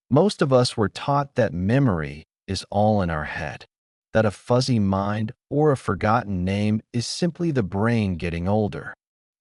Most of us were taught that memory is all in our head, that a fuzzy mind or a forgotten name is simply the brain getting older.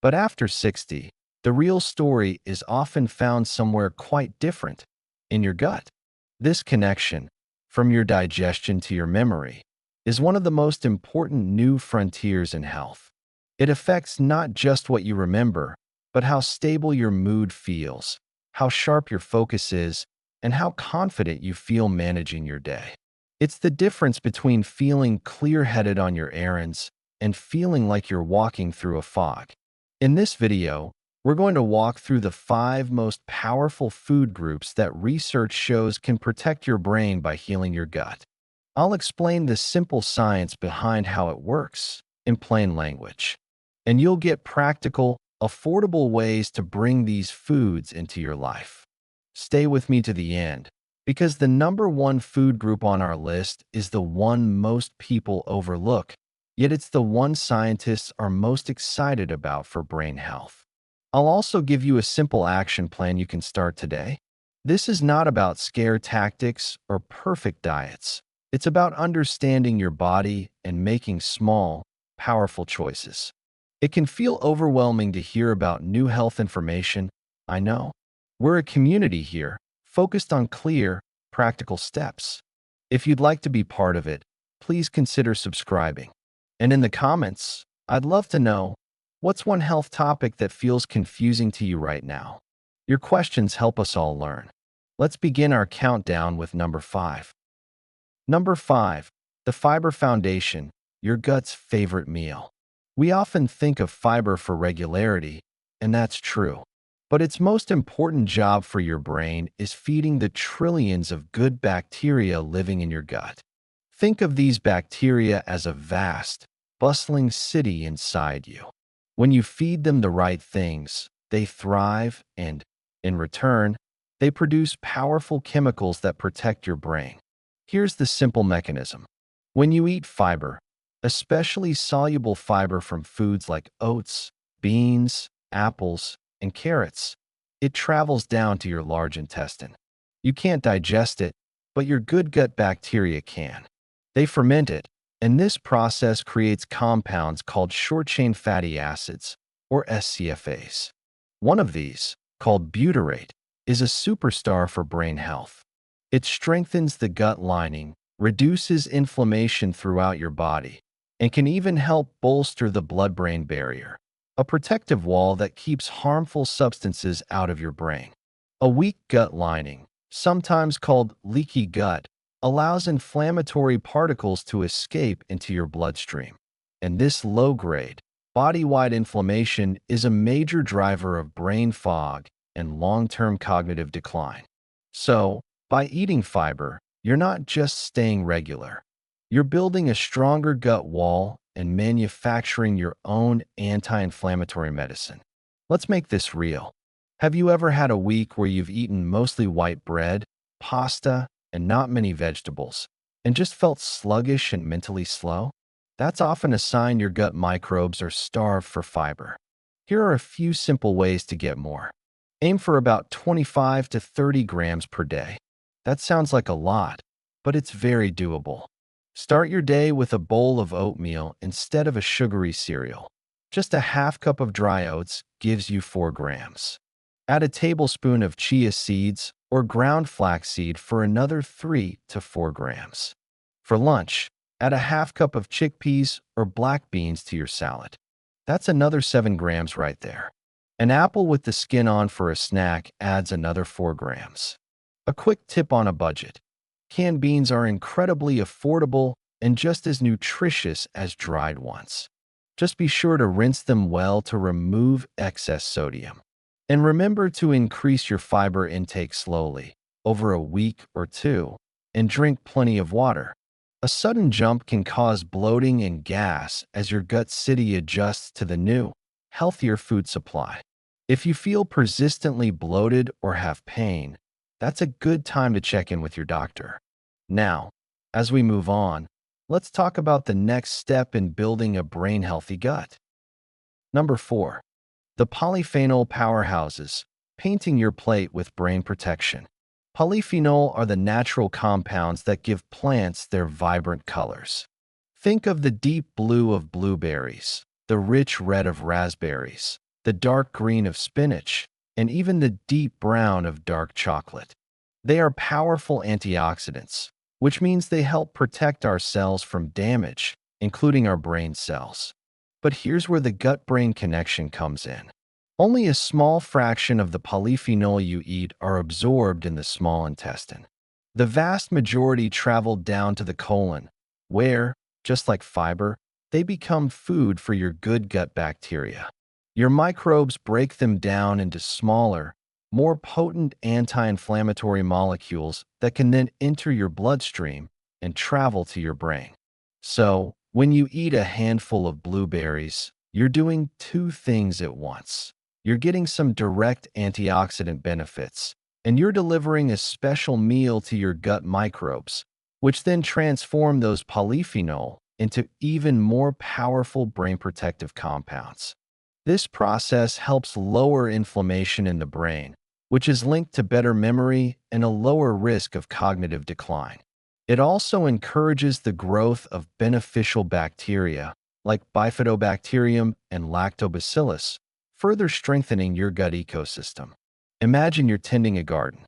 But after 60, the real story is often found somewhere quite different, in your gut. This connection, from your digestion to your memory, is one of the most important new frontiers in health. It affects not just what you remember, but how stable your mood feels, how sharp your focus is, and how confident you feel managing your day. It's the difference between feeling clear-headed on your errands and feeling like you're walking through a fog. In this video, we're going to walk through the 5 most powerful food groups that research shows can protect your brain by healing your gut. I'll explain the simple science behind how it works in plain language, and you'll get practical, affordable ways to bring these foods into your life. Stay with me to the end, because the number 1 food group on our list is the one most people overlook, yet it's the one scientists are most excited about for brain health. I'll also give you a simple action plan you can start today. This is not about scare tactics or perfect diets. It's about understanding your body and making small, powerful choices. It can feel overwhelming to hear about new health information, I know. We're a community here, focused on clear, practical steps. If you'd like to be part of it, please consider subscribing. And in the comments, I'd love to know, what's one health topic that feels confusing to you right now? Your questions help us all learn. Let's begin our countdown with number 5. Number 5. The Fiber Foundation, your gut's favorite meal. We often think of fiber for regularity, and that's true. But its most important job for your brain is feeding the trillions of good bacteria living in your gut. Think of these bacteria as a vast, bustling city inside you. When you feed them the right things, they thrive and, in return, they produce powerful chemicals that protect your brain. Here's the simple mechanism. When you eat fiber, especially soluble fiber from foods like oats, beans, apples, and carrots, it travels down to your large intestine. You can't digest it, but your good gut bacteria can. They ferment it, and this process creates compounds called short-chain fatty acids, or SCFAs. One of these, called butyrate, is a superstar for brain health. It strengthens the gut lining, reduces inflammation throughout your body, and can even help bolster the blood-brain barrier, a protective wall that keeps harmful substances out of your brain. A weak gut lining, sometimes called leaky gut, allows inflammatory particles to escape into your bloodstream. And this low-grade, body-wide inflammation is a major driver of brain fog and long-term cognitive decline. So, by eating fiber, you're not just staying regular. You're building a stronger gut wall and manufacturing your own anti-inflammatory medicine. Let's make this real. Have you ever had a week where you've eaten mostly white bread, pasta, and not many vegetables, and just felt sluggish and mentally slow? That's often a sign your gut microbes are starved for fiber. Here are a few simple ways to get more. Aim for about 25 to 30 grams per day. That sounds like a lot, but it's very doable. Start your day with a bowl of oatmeal instead of a sugary cereal. Just a half cup of dry oats gives you 4 grams. Add a tablespoon of chia seeds or ground flaxseed for another 3 to 4 grams. For lunch, add a half cup of chickpeas or black beans to your salad. That's another 7 grams right there. An apple with the skin on for a snack adds another 4 grams. A quick tip on a budget. Canned beans are incredibly affordable and just as nutritious as dried ones. Just be sure to rinse them well to remove excess sodium. And remember to increase your fiber intake slowly, over a week or 2, and drink plenty of water. A sudden jump can cause bloating and gas as your gut city adjusts to the new, healthier food supply. If you feel persistently bloated or have pain, that's a good time to check in with your doctor. Now, as we move on, let's talk about the next step in building a brain-healthy gut. Number 4. The polyphenol powerhouses, painting your plate with brain protection. Polyphenol are the natural compounds that give plants their vibrant colors. Think of the deep blue of blueberries, the rich red of raspberries, the dark green of spinach, and even the deep brown of dark chocolate. They are powerful antioxidants, which means they help protect our cells from damage, including our brain cells. But here's where the gut-brain connection comes in. Only a small fraction of the polyphenol you eat are absorbed in the small intestine. The vast majority travel down to the colon, where, just like fiber, they become food for your good gut bacteria. Your microbes break them down into smaller, more potent anti-inflammatory molecules that can then enter your bloodstream and travel to your brain. So, when you eat a handful of blueberries, you're doing two things at once. You're getting some direct antioxidant benefits, and you're delivering a special meal to your gut microbes, which then transform those polyphenol into even more powerful brain protective compounds. This process helps lower inflammation in the brain, which is linked to better memory and a lower risk of cognitive decline. It also encourages the growth of beneficial bacteria like Bifidobacterium and Lactobacillus, further strengthening your gut ecosystem. Imagine you're tending a garden.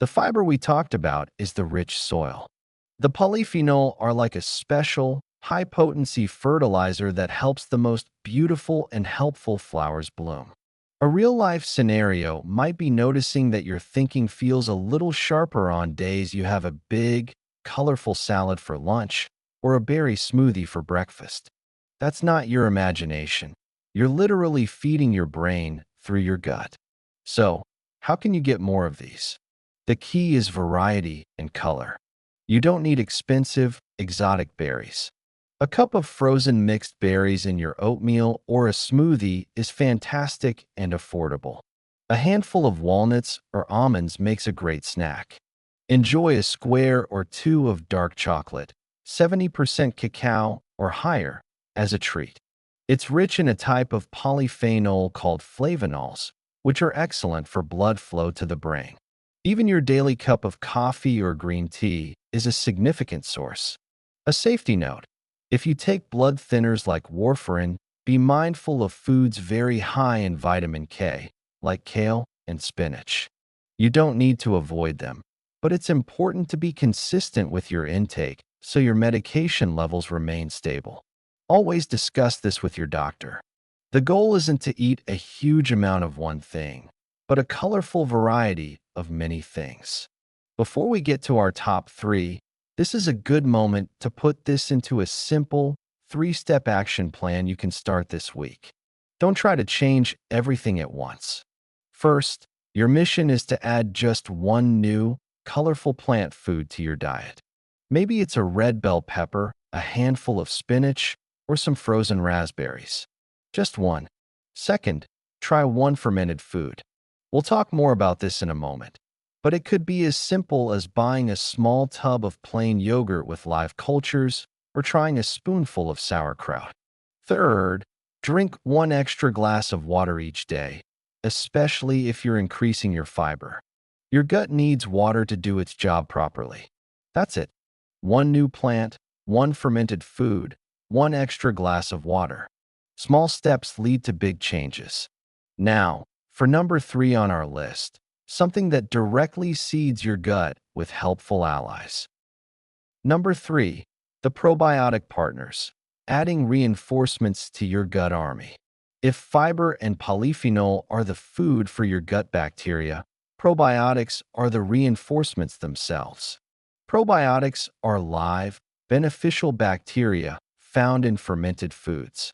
The fiber we talked about is the rich soil. The polyphenol are like a special, high-potency fertilizer that helps the most beautiful and helpful flowers bloom. A real-life scenario might be noticing that your thinking feels a little sharper on days you have a big, colorful salad for lunch or a berry smoothie for breakfast. That's not your imagination. You're literally feeding your brain through your gut. So, how can you get more of these? The key is variety and color. You don't need expensive, exotic berries. A cup of frozen mixed berries in your oatmeal or a smoothie is fantastic and affordable. A handful of walnuts or almonds makes a great snack. Enjoy a square or two of dark chocolate, 70% cacao or higher, as a treat. It's rich in a type of polyphenol called flavonols, which are excellent for blood flow to the brain. Even your daily cup of coffee or green tea is a significant source. A safety note: if you take blood thinners like warfarin, be mindful of foods very high in vitamin K, like kale and spinach. You don't need to avoid them, but it's important to be consistent with your intake so your medication levels remain stable. Always discuss this with your doctor. The goal isn't to eat a huge amount of one thing, but a colorful variety of many things. Before we get to our top three, this is a good moment to put this into a simple, three-step action plan you can start this week. Don't try to change everything at once. First, your mission is to add just one new, colorful plant food to your diet. Maybe it's a red bell pepper, a handful of spinach, or some frozen raspberries. Just one. Second, try one fermented food. We'll talk more about this in a moment, but it could be as simple as buying a small tub of plain yogurt with live cultures or trying a spoonful of sauerkraut. Third, drink one extra glass of water each day, especially if you're increasing your fiber. Your gut needs water to do its job properly. That's it. One new plant, one fermented food, one extra glass of water. Small steps lead to big changes. Now, for number 3 on our list, something that directly seeds your gut with helpful allies. Number 3, the probiotic partners, adding reinforcements to your gut army. If fiber and polyphenol are the food for your gut bacteria, probiotics are the reinforcements themselves. Probiotics are live, beneficial bacteria found in fermented foods.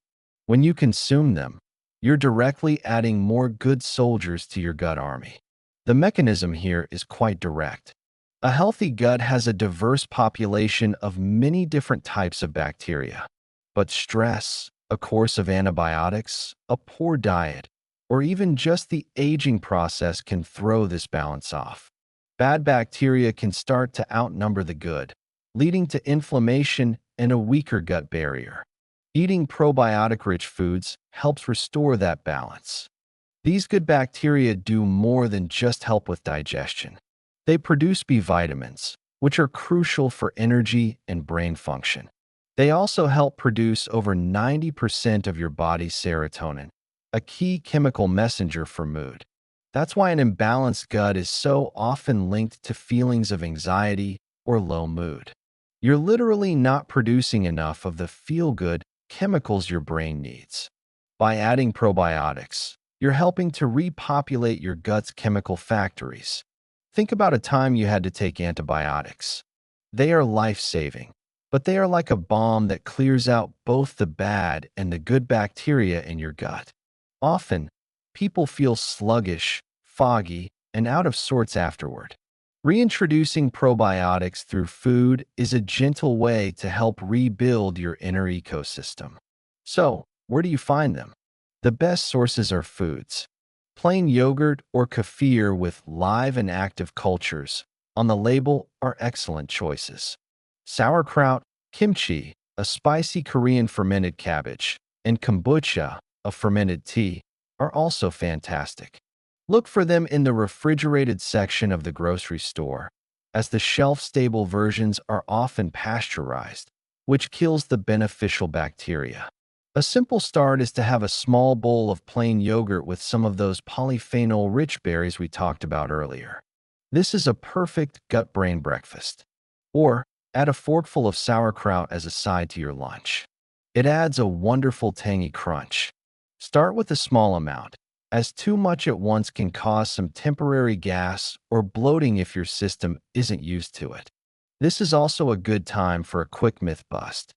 When you consume them, you're directly adding more good soldiers to your gut army. The mechanism here is quite direct. A healthy gut has a diverse population of many different types of bacteria. But stress, a course of antibiotics, a poor diet, or even just the aging process can throw this balance off. Bad bacteria can start to outnumber the good, leading to inflammation and a weaker gut barrier. Eating probiotic-rich foods helps restore that balance. These good bacteria do more than just help with digestion. They produce B vitamins, which are crucial for energy and brain function. They also help produce over 90% of your body's serotonin, a key chemical messenger for mood. That's why an imbalanced gut is so often linked to feelings of anxiety or low mood. You're literally not producing enough of the feel-good chemicals your brain needs. By adding probiotics, you're helping to repopulate your gut's chemical factories. Think about a time you had to take antibiotics. They are life-saving, but they are like a bomb that clears out both the bad and the good bacteria in your gut. Often, people feel sluggish, foggy, and out of sorts afterward. Reintroducing probiotics through food is a gentle way to help rebuild your inner ecosystem. So, where do you find them? The best sources are foods. Plain yogurt or kefir with live and active cultures on the label are excellent choices. Sauerkraut, kimchi, a spicy Korean fermented cabbage, and kombucha, a fermented tea, are also fantastic. Look for them in the refrigerated section of the grocery store, as the shelf-stable versions are often pasteurized, which kills the beneficial bacteria. A simple start is to have a small bowl of plain yogurt with some of those polyphenol-rich berries we talked about earlier. This is a perfect gut-brain breakfast. Or add a forkful of sauerkraut as a side to your lunch. It adds a wonderful tangy crunch. Start with a small amount, as too much at once can cause some temporary gas or bloating if your system isn't used to it. This is also a good time for a quick myth bust.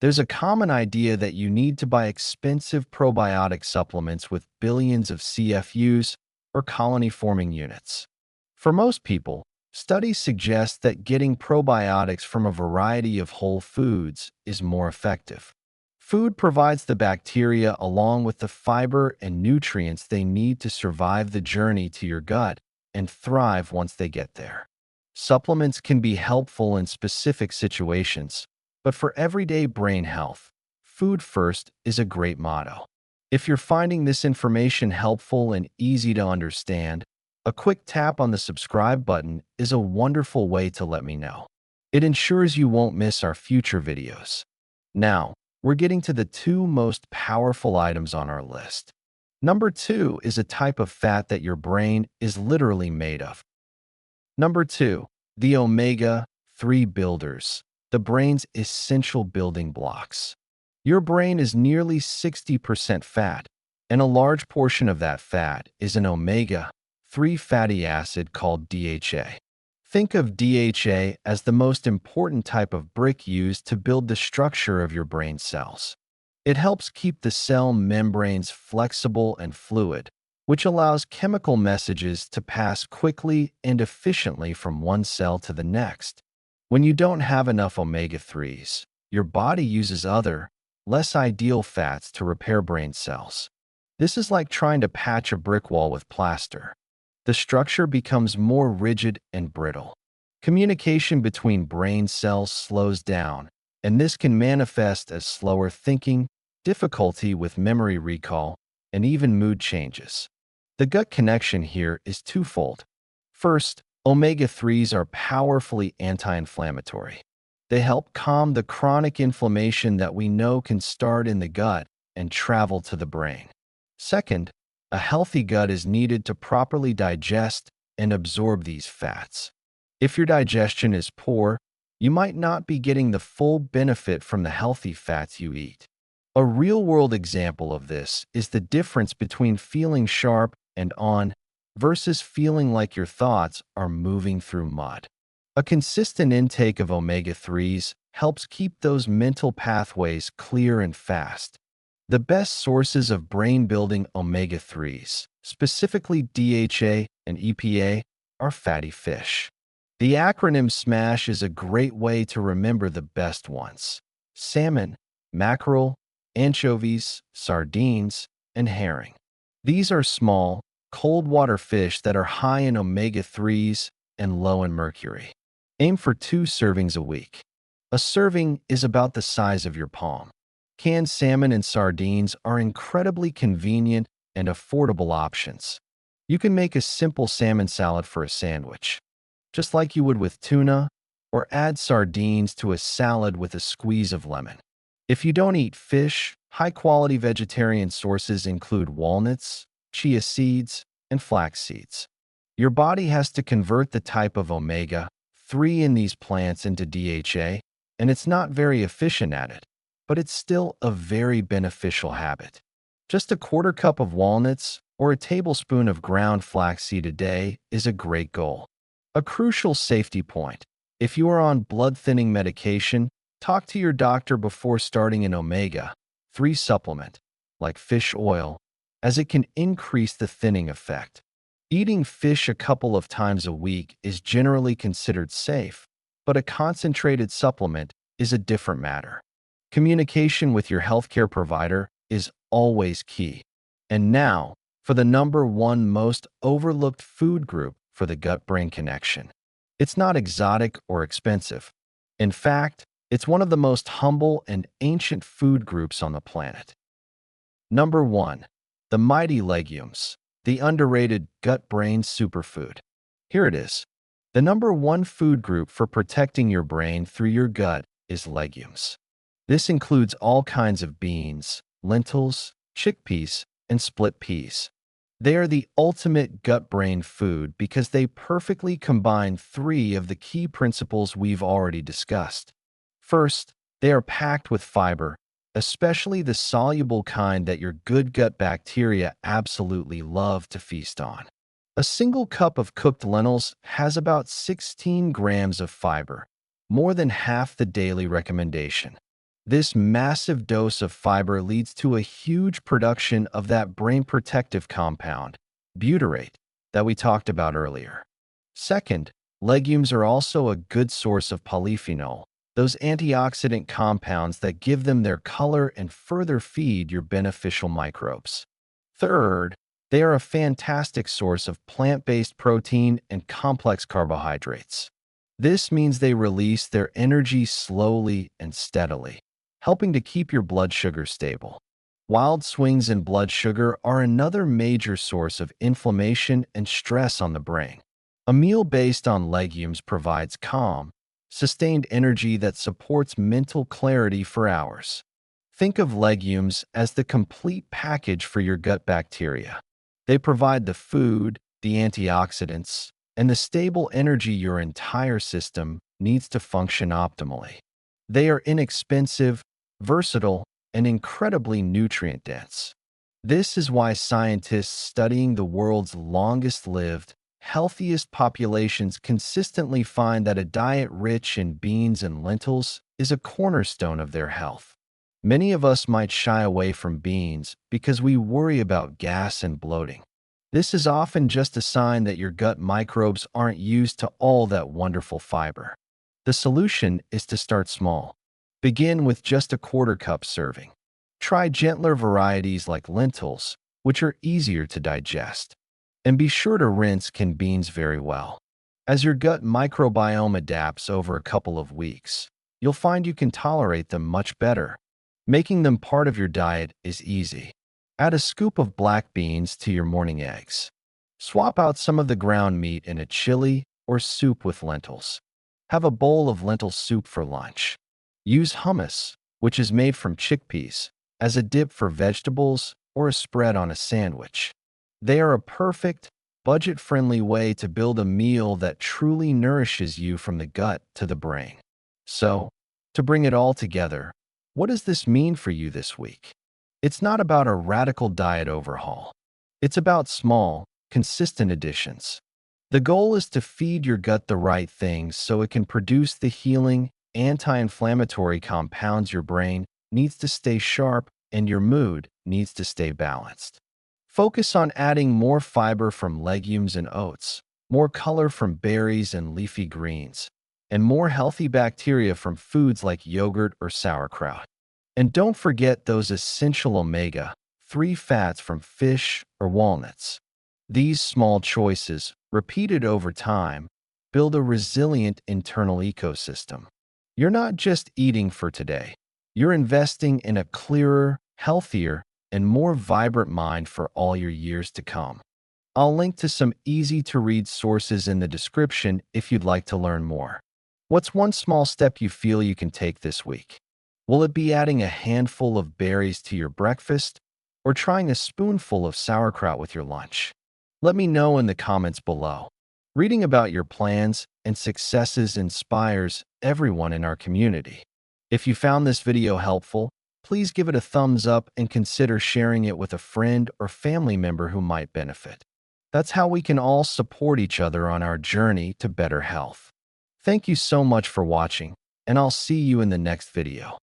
There's a common idea that you need to buy expensive probiotic supplements with billions of CFUs or colony-forming units. For most people, studies suggest that getting probiotics from a variety of whole foods is more effective. Food provides the bacteria along with the fiber and nutrients they need to survive the journey to your gut and thrive once they get there. Supplements can be helpful in specific situations, but for everyday brain health, food first is a great motto. If you're finding this information helpful and easy to understand, a quick tap on the subscribe button is a wonderful way to let me know. It ensures you won't miss our future videos. Now, we're getting to the two most powerful items on our list. Number 2 is a type of fat that your brain is literally made of. Number 2, the omega-3 builders, the brain's essential building blocks. Your brain is nearly 60% fat, and a large portion of that fat is an omega-3 fatty acid called DHA. Think of DHA as the most important type of brick used to build the structure of your brain cells. It helps keep the cell membranes flexible and fluid, which allows chemical messages to pass quickly and efficiently from one cell to the next. When you don't have enough omega-3s, your body uses other, less ideal fats to repair brain cells. This is like trying to patch a brick wall with plaster. The structure becomes more rigid and brittle. Communication between brain cells slows down, and this can manifest as slower thinking, difficulty with memory recall, and even mood changes. The gut connection here is twofold. First, omega-3s are powerfully anti-inflammatory. They help calm the chronic inflammation that we know can start in the gut and travel to the brain. Second, a healthy gut is needed to properly digest and absorb these fats. If your digestion is poor, you might not be getting the full benefit from the healthy fats you eat. A real-world example of this is the difference between feeling sharp and on versus feeling like your thoughts are moving through mud. A consistent intake of omega-3s helps keep those mental pathways clear and fast. The best sources of brain-building omega-3s, specifically DHA and EPA, are fatty fish. The acronym SMASH is a great way to remember the best ones: salmon, mackerel, anchovies, sardines, and herring. These are small, cold-water fish that are high in omega-3s and low in mercury. Aim for 2 servings a week. A serving is about the size of your palm. Canned salmon and sardines are incredibly convenient and affordable options. You can make a simple salmon salad for a sandwich. just like you would with tuna, or add sardines to a salad with a squeeze of lemon. If you don't eat fish, high-quality vegetarian sources include walnuts, chia seeds, and flax seeds. Your body has to convert the type of omega-3 in these plants into DHA, and it's not very efficient at it, but it's still a very beneficial habit. Just a quarter cup of walnuts or a tablespoon of ground flaxseed a day is a great goal. A crucial safety point: if you are on blood-thinning medication, talk to your doctor before starting an omega-3 supplement, like fish oil, as it can increase the thinning effect. Eating fish a couple of times a week is generally considered safe, but a concentrated supplement is a different matter. Communication with your healthcare provider is always key. And now, for the number one most overlooked food group for the gut-brain connection. It's not exotic or expensive. In fact, it's one of the most humble and ancient food groups on the planet. Number 1. The mighty legumes, the underrated gut-brain superfood. Here it is. The number one food group for protecting your brain through your gut is legumes. This includes all kinds of beans, lentils, chickpeas, and split peas. They are the ultimate gut-brain food because they perfectly combine three of the key principles we've already discussed. First, they are packed with fiber, especially the soluble kind that your good gut bacteria absolutely love to feast on. A single cup of cooked lentils has about 16 grams of fiber, more than half the daily recommendation. This massive dose of fiber leads to a huge production of that brain protective compound, butyrate, that we talked about earlier. Second, legumes are also a good source of polyphenol, those antioxidant compounds that give them their color and further feed your beneficial microbes. Third, they are a fantastic source of plant-based protein and complex carbohydrates. This means they release their energy slowly and steadily, helping to keep your blood sugar stable. Wild swings in blood sugar are another major source of inflammation and stress on the brain. A meal based on legumes provides calm, sustained energy that supports mental clarity for hours. Think of legumes as the complete package for your gut bacteria. They provide the food, the antioxidants, and the stable energy your entire system needs to function optimally. They are inexpensive, versatile, and incredibly nutrient-dense. This is why scientists studying the world's longest-lived, healthiest populations consistently find that a diet rich in beans and lentils is a cornerstone of their health. Many of us might shy away from beans because we worry about gas and bloating. This is often just a sign that your gut microbes aren't used to all that wonderful fiber. The solution is to start small. Begin with just a quarter cup serving. Try gentler varieties like lentils, which are easier to digest. And be sure to rinse canned beans very well. As your gut microbiome adapts over a couple of weeks, you'll find you can tolerate them much better. Making them part of your diet is easy. Add a scoop of black beans to your morning eggs. Swap out some of the ground meat in a chili or soup with lentils. Have a bowl of lentil soup for lunch. Use hummus, which is made from chickpeas, as a dip for vegetables or a spread on a sandwich. They are a perfect, budget-friendly way to build a meal that truly nourishes you from the gut to the brain. So, to bring it all together, what does this mean for you this week? It's not about a radical diet overhaul. It's about small, consistent additions. The goal is to feed your gut the right things so it can produce the healing, anti-inflammatory compounds your brain needs to stay sharp and your mood needs to stay balanced. Focus on adding more fiber from legumes and oats, more color from berries and leafy greens, and more healthy bacteria from foods like yogurt or sauerkraut. And don't forget those essential omega-3 fats from fish or walnuts. These small choices, repeated over time, build a resilient internal ecosystem. You're not just eating for today. You're investing in a clearer, healthier, and more vibrant mind for all your years to come. I'll link to some easy-to-read sources in the description if you'd like to learn more. What's one small step you feel you can take this week? Will it be adding a handful of berries to your breakfast or trying a spoonful of sauerkraut with your lunch? Let me know in the comments below. Reading about your plans and successes inspires everyone in our community. If you found this video helpful, please give it a thumbs up and consider sharing it with a friend or family member who might benefit. That's how we can all support each other on our journey to better health. Thank you so much for watching, and I'll see you in the next video.